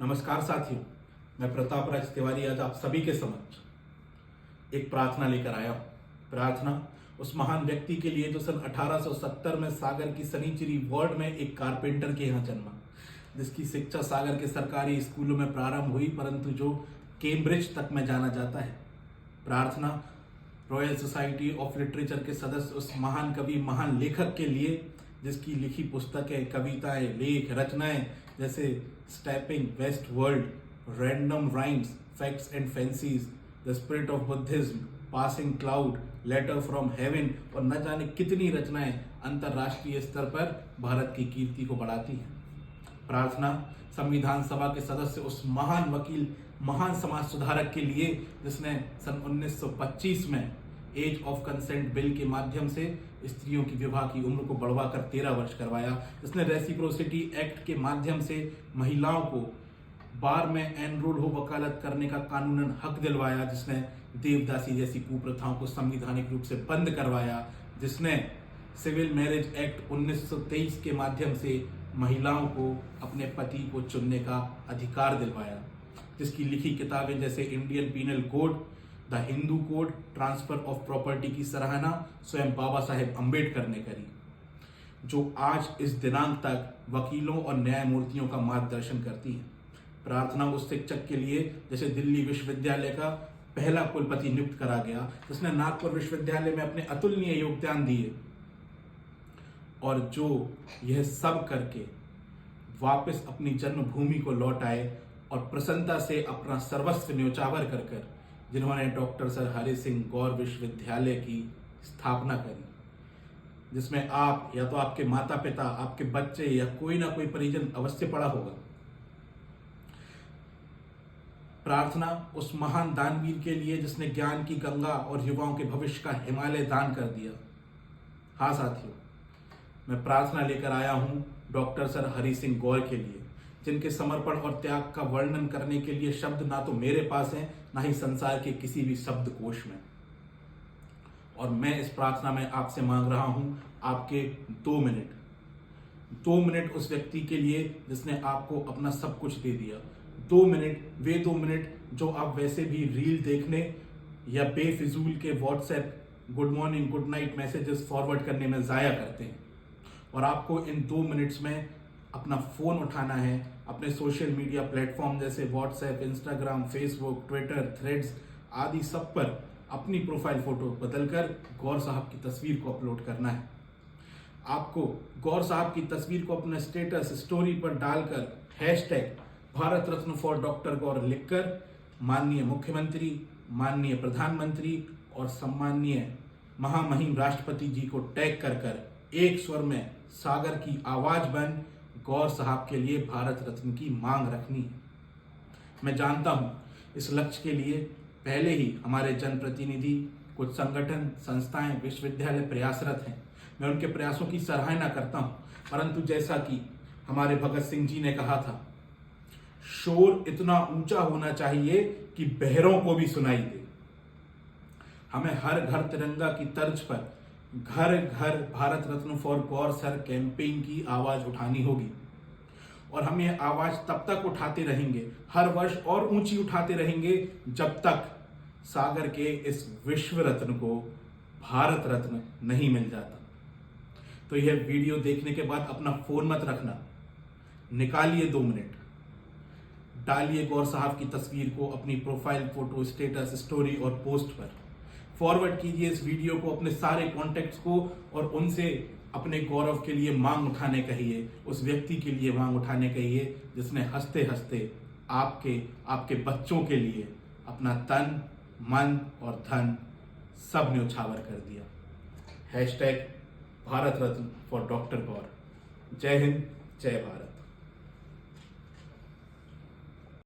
नमस्कार साथियों, मैं प्रताप राज तिवारी आज आप सभी के समक्ष एक प्रार्थना लेकर आया हूँ। प्रार्थना उस महान व्यक्ति के लिए जो सन 1870 में सागर की सनीचरी वार्ड में एक कारपेंटर के यहाँ जन्मा, जिसकी शिक्षा सागर के सरकारी स्कूलों में प्रारंभ हुई, परंतु जो कैम्ब्रिज तक में जाना जाता है। प्रार्थना रॉयल सोसाइटी ऑफ लिटरेचर के सदस्य उस महान कवि, महान लेखक के लिए जिसकी लिखी पुस्तकें, कविताएं, लेख, रचनाएं जैसे stepping west world, random rhymes, facts and fancies, the spirit of Buddhism, passing cloud, letter from heaven और न जाने कितनी रचनाएं अंतर्राष्ट्रीय स्तर पर भारत की कीर्ति को बढ़ाती हैं। प्रार्थना संविधान सभा के सदस्य उस महान वकील, महान समाज सुधारक के लिए जिसने सन 1925 में एज ऑफ कंसेंट बिल के माध्यम से स्त्रियों की विवाह की उम्र को बढ़वाकर 13 वर्ष करवाया, जिसने रेसिप्रोसिटी एक्ट के माध्यम से महिलाओं को बार में एनरोल हो वकालत करने का कानूनन हक दिलवाया, जिसने देवदासी जैसी कुप्रथाओं को संवैधानिक रूप से बंद करवाया, जिसने सिविल मैरिज एक्ट 1923 के माध्यम से महिलाओं को अपने पति को चुनने का अधिकार दिलवाया, जिसकी लिखी किताबें जैसे Indian penal code, the Hindu code, transfer of property की सराहना स्वयं बाबा साहेब अम्बेडकर ने करी, जो आज इस दिनांक तक वकीलों और न्यायमूर्तियों का मार्गदर्शन करती है। प्रार्थना उस शिक्षक के लिए जैसे दिल्ली विश्वविद्यालय का पहला कुलपति नियुक्त करा गया, जिसने नागपुर विश्वविद्यालय में अपने अतुलनीय योगदान दिए और जो यह सब करके वापस अपनी जन्मभूमि को लौट आए और प्रसन्नता से अपना सर्वस्व न्योछावर कर जिन्होंने डॉक्टर सर हरि सिंह गौर विश्वविद्यालय की स्थापना करी, जिसमें आप या तो आपके माता पिता, आपके बच्चे या कोई ना कोई परिजन अवश्य पढ़ा होगा। प्रार्थना उस महान दानवीर के लिए जिसने ज्ञान की गंगा और युवाओं के भविष्य का हिमालय दान कर दिया। हाँ साथियों, मैं प्रार्थना लेकर आया हूं डॉक्टर सर हरि सिंह गौर के लिए, जिनके समर्पण और त्याग का वर्णन करने के लिए शब्द ना तो मेरे पास हैं, ना ही संसार के किसी भी शब्दकोश में। और मैं इस प्रार्थना में आपसे मांग रहा हूं आपके 2 मिनट उस व्यक्ति के लिए जिसने आपको अपना सब कुछ दे दिया। 2 मिनट, वे 2 मिनट जो आप वैसे भी रील देखने या बेफिजूल के WhatsApp good morning, good night messages forward करने में जाया करते हैं। और आपको इन 2 मिनट्स में अपना फोन उठाना है, अपने सोशल मीडिया प्लेटफॉर्म जैसे WhatsApp, Instagram, Facebook, Twitter, threads आदि सब पर अपनी प्रोफाइल फोटो बदलकर गौर साहब की तस्वीर को अपलोड करना है। आपको गौर साहब की तस्वीर को अपने स्टेटस स्टोरी पर डालकर hashtag Bharat Ratna for doctor Gaur लिखकर माननीय मुख्यमंत्री, माननीय प्रधानमंत्री और सम्माननीय महामहिम राष्ट्रपति जी को टैग कर एक स्वर में सागर की आवाज बन गौर साहब के लिए भारत रत्न की मांग रखनी है। मैं जानता हूं इस लक्ष्य के लिए पहले ही हमारे जनप्रतिनिधि, कुछ संगठन, संस्थाएं, विश्वविद्यालय प्रयासरत हैं। मैं उनके प्रयासों की सराहना करता हूं, परंतु जैसा कि हमारे भगत सिंह जी ने कहा था, शोर इतना ऊंचा होना चाहिए कि बहरों को भी सुनाई दे। हमें हर घर तिरंगा की तर्ज पर घर घर Bharat Ratna for Gaur sir campaign की आवाज उठानी होगी। और हम ये आवाज तब तक उठाते रहेंगे, हर वर्ष और ऊंची उठाते रहेंगे, जब तक सागर के इस विश्व रत्न को भारत रत्न नहीं मिल जाता। तो यह वीडियो देखने के बाद अपना फोन मत रखना, निकालिए 2 मिनट, डालिए गौर साहब की तस्वीर को अपनी प्रोफाइल फोटो, स्टेटस, स्टोरी और पोस्ट पर फॉरवर्ड कीजिए इस वीडियो को अपने सारे कॉन्टेक्ट्स को और उनसे अपने गौरव के लिए मांग उठाने कहिए, उस व्यक्ति के लिए मांग उठाने कहिए जिसने हंसते हंसते आपके बच्चों के लिए अपना तन, मन और धन सब न्योछावर कर दिया। Hashtag Bharat Ratna for doctor Gaur. जय हिंद, जय भारत।